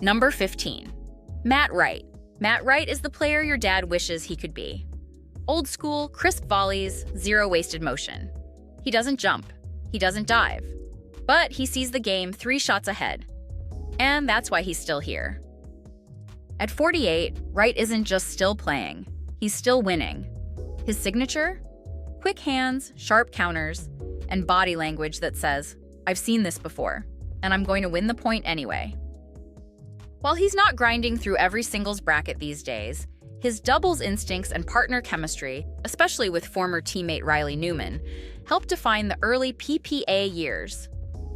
Number 15. Matt Wright. Matt Wright is the player your dad wishes he could be. Old school, crisp volleys, zero wasted motion. He doesn't jump. He doesn't dive. But he sees the game 3 shots ahead. And that's why he's still here. At 48, Wright isn't just still playing. He's still winning. His signature? Quick hands, sharp counters, and body language that says, "I've seen this before, and I'm going to win the point anyway." While he's not grinding through every singles bracket these days, his doubles instincts and partner chemistry, especially with former teammate Riley Newman, helped define the early PPA years.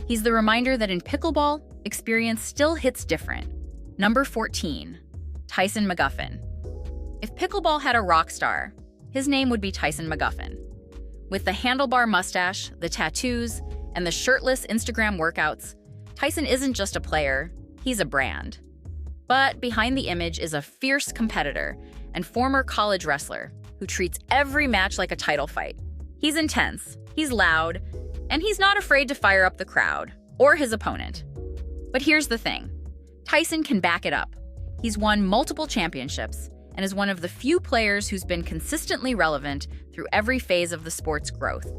He's the reminder that in pickleball, experience still hits different. Number 14. Tyson McGuffin. If pickleball had a rock star, his name would be Tyson McGuffin. With the handlebar mustache, the tattoos, and the shirtless Instagram workouts, Tyson isn't just a player, he's a brand. But behind the image is a fierce competitor and former college wrestler who treats every match like a title fight. He's intense, he's loud, and he's not afraid to fire up the crowd or his opponent. But here's the thing. Tyson can back it up. He's won multiple championships and is one of the few players who's been consistently relevant through every phase of the sport's growth.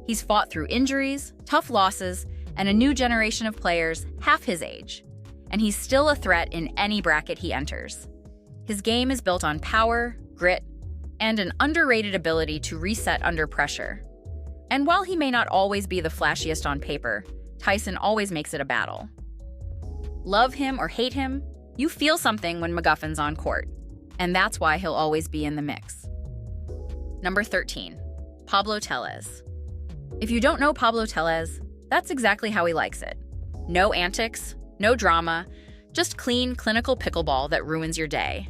He's fought through injuries, tough losses, and a new generation of players half his age. And he's still a threat in any bracket he enters. His game is built on power, grit, and an underrated ability to reset under pressure. And while he may not always be the flashiest on paper, Tyson always makes it a battle. Love him or hate him, you feel something when McGuffin's on court. And that's why he'll always be in the mix. Number 13. Pablo Tellez. If you don't know Pablo Tellez, that's exactly how he likes it. No antics, no drama, just clean, clinical pickleball that ruins your day.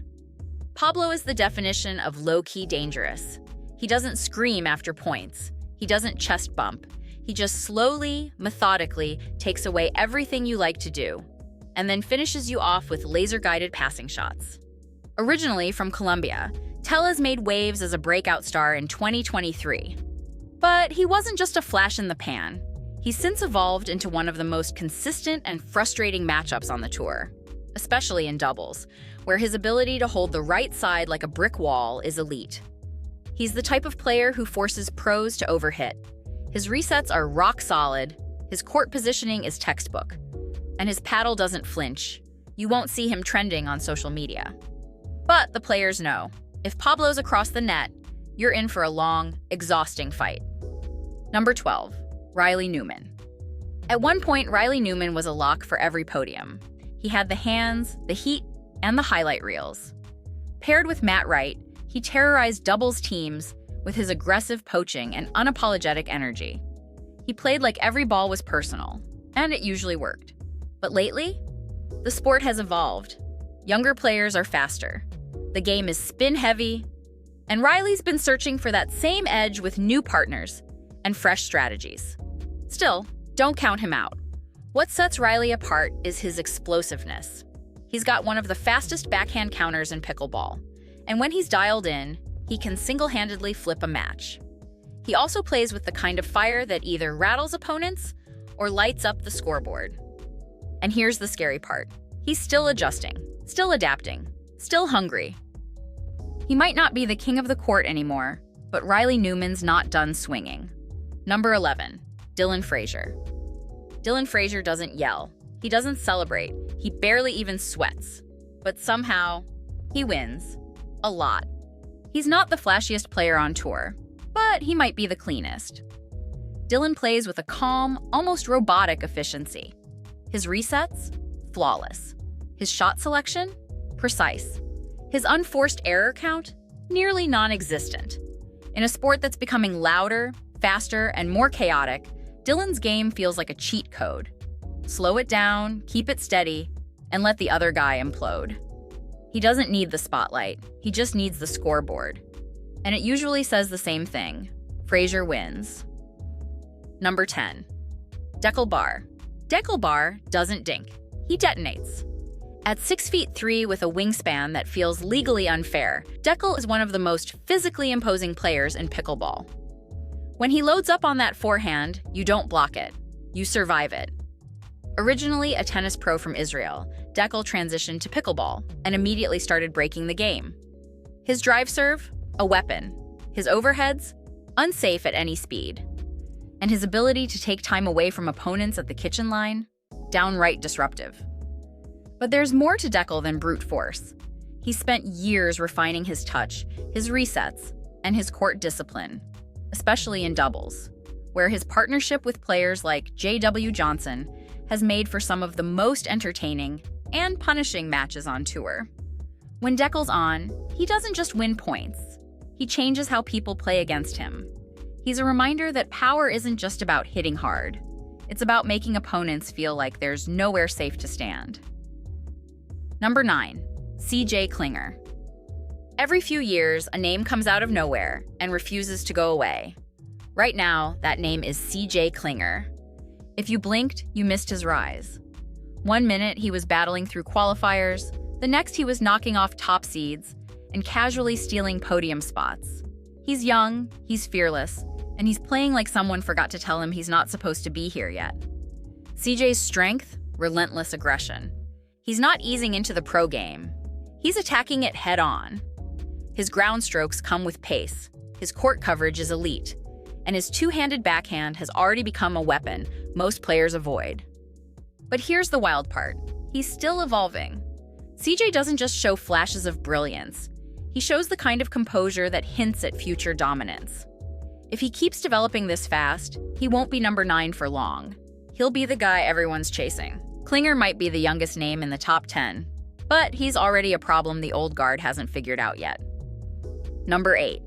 Pablo is the definition of low-key dangerous. He doesn't scream after points. He doesn't chest bump. He just slowly, methodically takes away everything you like to do, and then finishes you off with laser-guided passing shots. Originally from Colombia, Tellez made waves as a breakout star in 2023. But he wasn't just a flash in the pan. He's since evolved into one of the most consistent and frustrating matchups on the tour, especially in doubles, where his ability to hold the right side like a brick wall is elite. He's the type of player who forces pros to overhit. His resets are rock solid, his court positioning is textbook, and his paddle doesn't flinch. You won't see him trending on social media. But the players know, if Pablo's across the net, you're in for a long, exhausting fight. Number 12. Riley Newman. At one point, Riley Newman was a lock for every podium. He had the hands, the heat, and the highlight reels. Paired with Matt Wright, he terrorized doubles teams with his aggressive poaching and unapologetic energy. He played like every ball was personal, and it usually worked. But lately, the sport has evolved. Younger players are faster. The game is spin-heavy, and Riley's been searching for that same edge with new partners and fresh strategies. Still, don't count him out. What sets Riley apart is his explosiveness. He's got one of the fastest backhand counters in pickleball, and when he's dialed in, he can single-handedly flip a match. He also plays with the kind of fire that either rattles opponents or lights up the scoreboard. And here's the scary part. He's still adjusting, still adapting, still hungry. He might not be the king of the court anymore, but Riley Newman's not done swinging. Number 11. Dylan Frazier. Dylan Frazier doesn't yell. He doesn't celebrate. He barely even sweats. But somehow, he wins. A lot. He's not the flashiest player on tour, but he might be the cleanest. Dylan plays with a calm, almost robotic efficiency. His resets? Flawless. His shot selection? Precise. His unforced error count? Nearly non-existent. In a sport that's becoming louder, faster, and more chaotic, Dylan's game feels like a cheat code. Slow it down, keep it steady, and let the other guy implode. He doesn't need the spotlight, he just needs the scoreboard. And it usually says the same thing. Frazier wins. Number 10. Dekel Bar. Dekel Bar doesn't dink. He detonates. At 6'3" with a wingspan that feels legally unfair, Dekel is one of the most physically imposing players in pickleball. When he loads up on that forehand, you don't block it. You survive it. Originally a tennis pro from Israel, Deckel transitioned to pickleball and immediately started breaking the game. His drive serve? A weapon. His overheads? Unsafe at any speed. And his ability to take time away from opponents at the kitchen line? Downright disruptive. But there's more to Deckel than brute force. He spent years refining his touch, his resets, and his court discipline, especially in doubles, where his partnership with players like J.W. Johnson has made for some of the most entertaining and punishing matches on tour. When Deckel's on, he doesn't just win points. He changes how people play against him. He's a reminder that power isn't just about hitting hard. It's about making opponents feel like there's nowhere safe to stand. Number 9. C.J. Klinger. Every few years, a name comes out of nowhere and refuses to go away. Right now, that name is C.J. Klinger. If you blinked, you missed his rise. One minute, he was battling through qualifiers. The next, he was knocking off top seeds and casually stealing podium spots. He's young, he's fearless, and he's playing like someone forgot to tell him he's not supposed to be here yet. CJ's strength? Relentless aggression. He's not easing into the pro game. He's attacking it head-on. His ground strokes come with pace, his court coverage is elite, and his two-handed backhand has already become a weapon most players avoid. But here's the wild part. He's still evolving. CJ doesn't just show flashes of brilliance. He shows the kind of composure that hints at future dominance. If he keeps developing this fast, he won't be number 9 for long. He'll be the guy everyone's chasing. Klinger might be the youngest name in the top 10, but he's already a problem the old guard hasn't figured out yet. Number 8.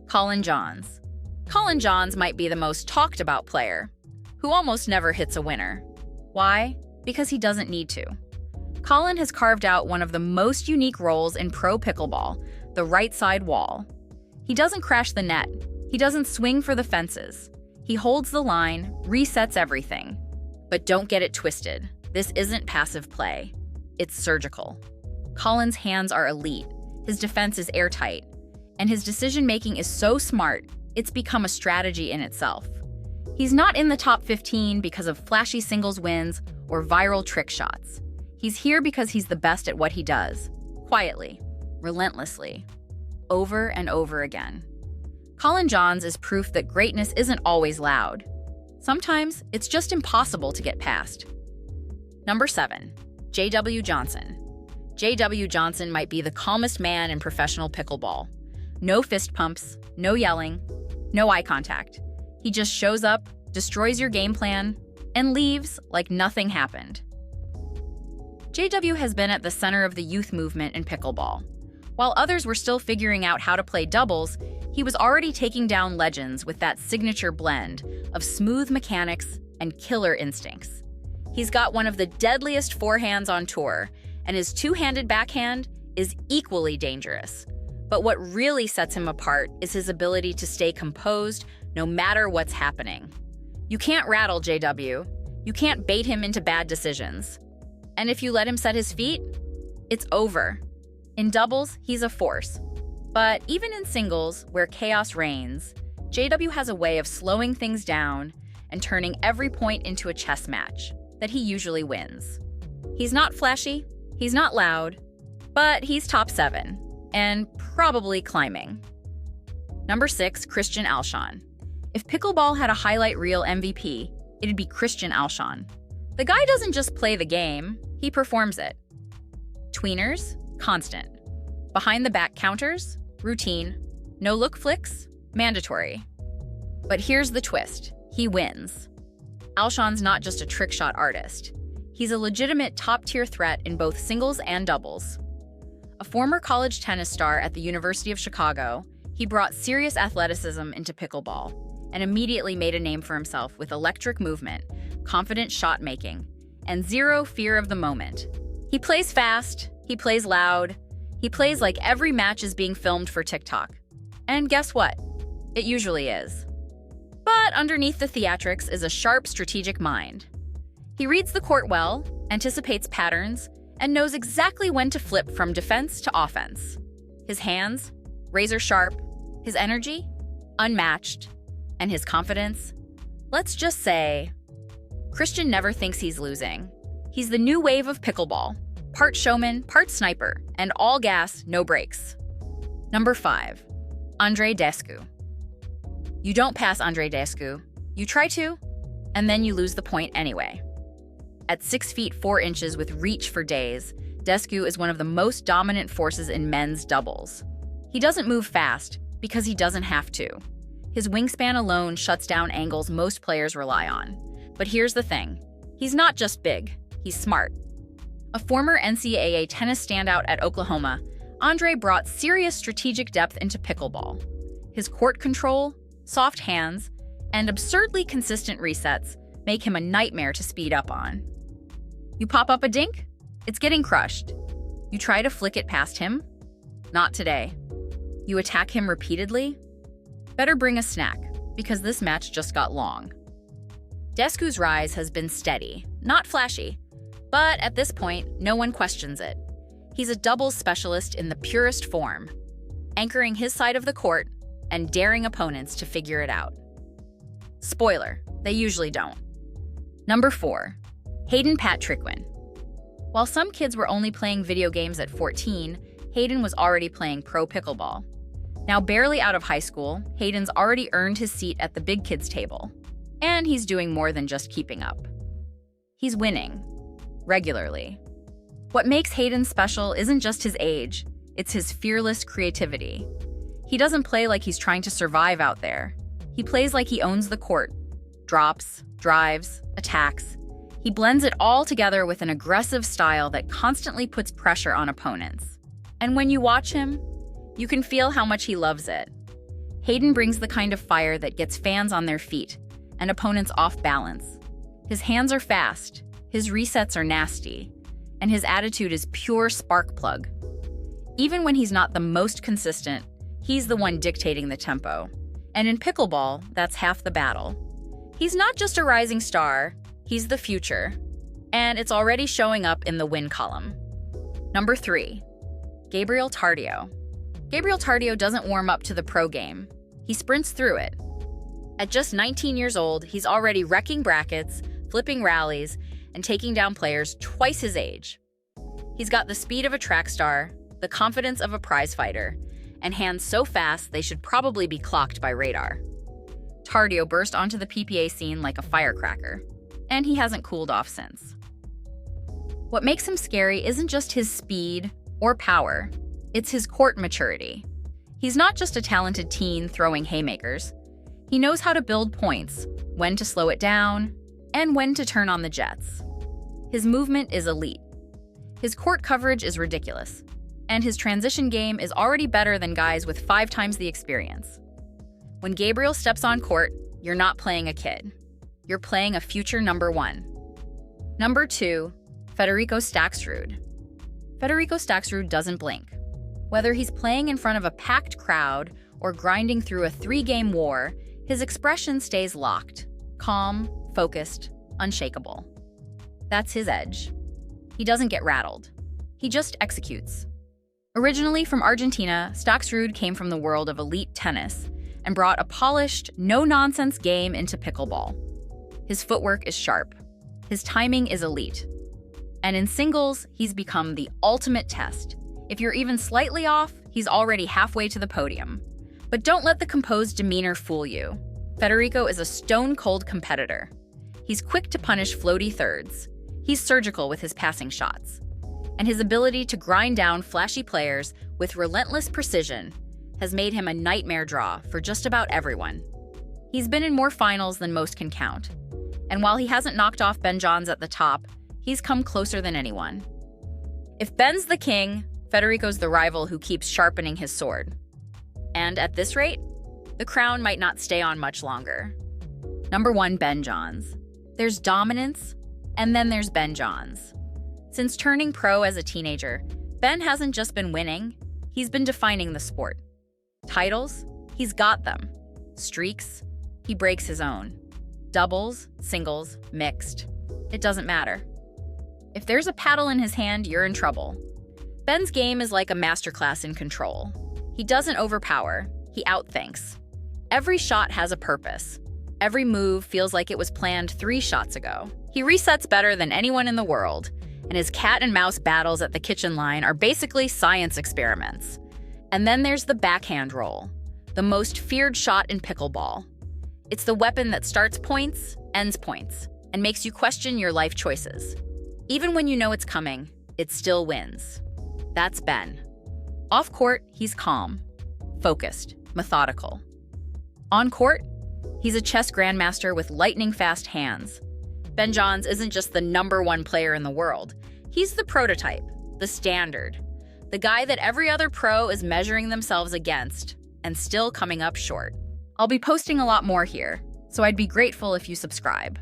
Colin Johns. Colin Johns might be the most talked about player, who almost never hits a winner. Why? Because he doesn't need to. Colin has carved out one of the most unique roles in pro pickleball, the right side wall. He doesn't crash the net. He doesn't swing for the fences. He holds the line, resets everything. But don't get it twisted. This isn't passive play. It's surgical. Colin's hands are elite. His defense is airtight. And his decision-making is so smart, it's become a strategy in itself. He's not in the top 15 because of flashy singles wins or viral trick shots. He's here because he's the best at what he does, quietly, relentlessly, over and over again. Colin Johns is proof that greatness isn't always loud. Sometimes it's just impossible to get past. Number 7. J.W. Johnson. J.W. Johnson might be the calmest man in professional pickleball. No fist pumps, no yelling, no eye contact. He just shows up, destroys your game plan, and leaves like nothing happened. JW has been at the center of the youth movement in pickleball. While others were still figuring out how to play doubles, he was already taking down legends with that signature blend of smooth mechanics and killer instincts. He's got one of the deadliest forehands on tour, and his two-handed backhand is equally dangerous. But what really sets him apart is his ability to stay composed no matter what's happening. You can't rattle JW. You can't bait him into bad decisions. And if you let him set his feet, it's over. In doubles, he's a force. But even in singles, where chaos reigns, JW has a way of slowing things down and turning every point into a chess match that he usually wins. He's not flashy, he's not loud, but he's top 7, and probably climbing. Number 6, Christian Alshon. If pickleball had a highlight reel MVP, it'd be Christian Alshon. The guy doesn't just play the game, he performs it. Tweeners? Constant. Behind the back counters? Routine. No look flicks? Mandatory. But here's the twist. He wins. Alshon's not just a trick shot artist. He's a legitimate top-tier threat in both singles and doubles. A former college tennis star at the University of Chicago, he brought serious athleticism into pickleball and immediately made a name for himself with electric movement, confident shot making, and zero fear of the moment. He plays fast, he plays loud, he plays like every match is being filmed for TikTok. And guess what? It usually is. But underneath the theatrics is a sharp, strategic mind. He reads the court well, anticipates patterns, and knows exactly when to flip from defense to offense. His hands, razor sharp, his energy, unmatched, and his confidence, let's just say, Christian never thinks he's losing. He's the new wave of pickleball. Part showman, part sniper, and all gas, no brakes. Number 5. Andrei Descu. You don't pass Andrei Descu. You try to, and then you lose the point anyway. At 6 feet 4 inches with reach for days, Descu is one of the most dominant forces in men's doubles. He doesn't move fast because he doesn't have to. His wingspan alone shuts down angles most players rely on. But here's the thing. He's not just big, he's smart. A former NCAA tennis standout at Oklahoma, Andrei brought serious strategic depth into pickleball. His court control, soft hands, and absurdly consistent resets make him a nightmare to speed up on. You pop up a dink? It's getting crushed. You try to flick it past him? Not today. You attack him repeatedly? Better bring a snack, because this match just got long. Descu's rise has been steady, not flashy, but at this point, no one questions it. He's a doubles specialist in the purest form, anchoring his side of the court and daring opponents to figure it out. Spoiler, they usually don't. Number 4. Hayden Patriquin. While some kids were only playing video games at 14, Hayden was already playing pro pickleball. Now barely out of high school, Hayden's already earned his seat at the big kids table. And he's doing more than just keeping up. He's winning. Regularly. What makes Hayden special isn't just his age, it's his fearless creativity. He doesn't play like he's trying to survive out there. He plays like he owns the court. Drops, drives, attacks. He blends it all together with an aggressive style that constantly puts pressure on opponents. And when you watch him, you can feel how much he loves it. Hayden brings the kind of fire that gets fans on their feet and opponents off balance. His hands are fast, his resets are nasty, and his attitude is pure spark plug. Even when he's not the most consistent, he's the one dictating the tempo. And in pickleball, that's half the battle. He's not just a rising star, he's the future. And it's already showing up in the win column. Number 3. Gabriel Tardio. Gabriel Tardio doesn't warm up to the pro game. He sprints through it. At just 19 years old, he's already wrecking brackets, flipping rallies, and taking down players twice his age. He's got the speed of a track star, the confidence of a prize fighter, and hands so fast they should probably be clocked by radar. Tardio burst onto the PPA scene like a firecracker, and he hasn't cooled off since. What makes him scary isn't just his speed or power, it's his court maturity. He's not just a talented teen throwing haymakers. He knows how to build points, when to slow it down, and when to turn on the jets. His movement is elite. His court coverage is ridiculous, and his transition game is already better than guys with 5 times the experience. When Gabriel steps on court, you're not playing a kid. You're playing a future number 1. Number 2, Federico Staksrud. Federico Staksrud doesn't blink. Whether he's playing in front of a packed crowd or grinding through a 3-game war, his expression stays locked, calm, focused, unshakable. That's his edge. He doesn't get rattled. He just executes. Originally from Argentina, Staksrud came from the world of elite tennis and brought a polished, no-nonsense game into pickleball. His footwork is sharp. His timing is elite. And in singles, he's become the ultimate test. If you're even slightly off, he's already halfway to the podium. But don't let the composed demeanor fool you. Federico is a stone-cold competitor. He's quick to punish floaty thirds. He's surgical with his passing shots. And his ability to grind down flashy players with relentless precision has made him a nightmare draw for just about everyone. He's been in more finals than most can count. And while he hasn't knocked off Ben Johns at the top, he's come closer than anyone. If Ben's the king, Federico's the rival who keeps sharpening his sword. And at this rate, the crown might not stay on much longer. Number 1, Ben Johns. There's dominance, and then there's Ben Johns. Since turning pro as a teenager, Ben hasn't just been winning, he's been defining the sport. Titles? He's got them. Streaks? He breaks his own. Doubles, singles, mixed. It doesn't matter. If there's a paddle in his hand, you're in trouble. Ben's game is like a masterclass in control. He doesn't overpower, he outthinks. Every shot has a purpose. Every move feels like it was planned 3 shots ago. He resets better than anyone in the world, and his cat and mouse battles at the kitchen line are basically science experiments. And then there's the backhand roll, the most feared shot in pickleball. It's the weapon that starts points, ends points, and makes you question your life choices. Even when you know it's coming, it still wins. That's Ben. Off court, he's calm, focused, methodical. On court, he's a chess grandmaster with lightning-fast hands. Ben Johns isn't just the #1 player in the world. He's the prototype, the standard, the guy that every other pro is measuring themselves against and still coming up short. I'll be posting a lot more here, so I'd be grateful if you subscribe.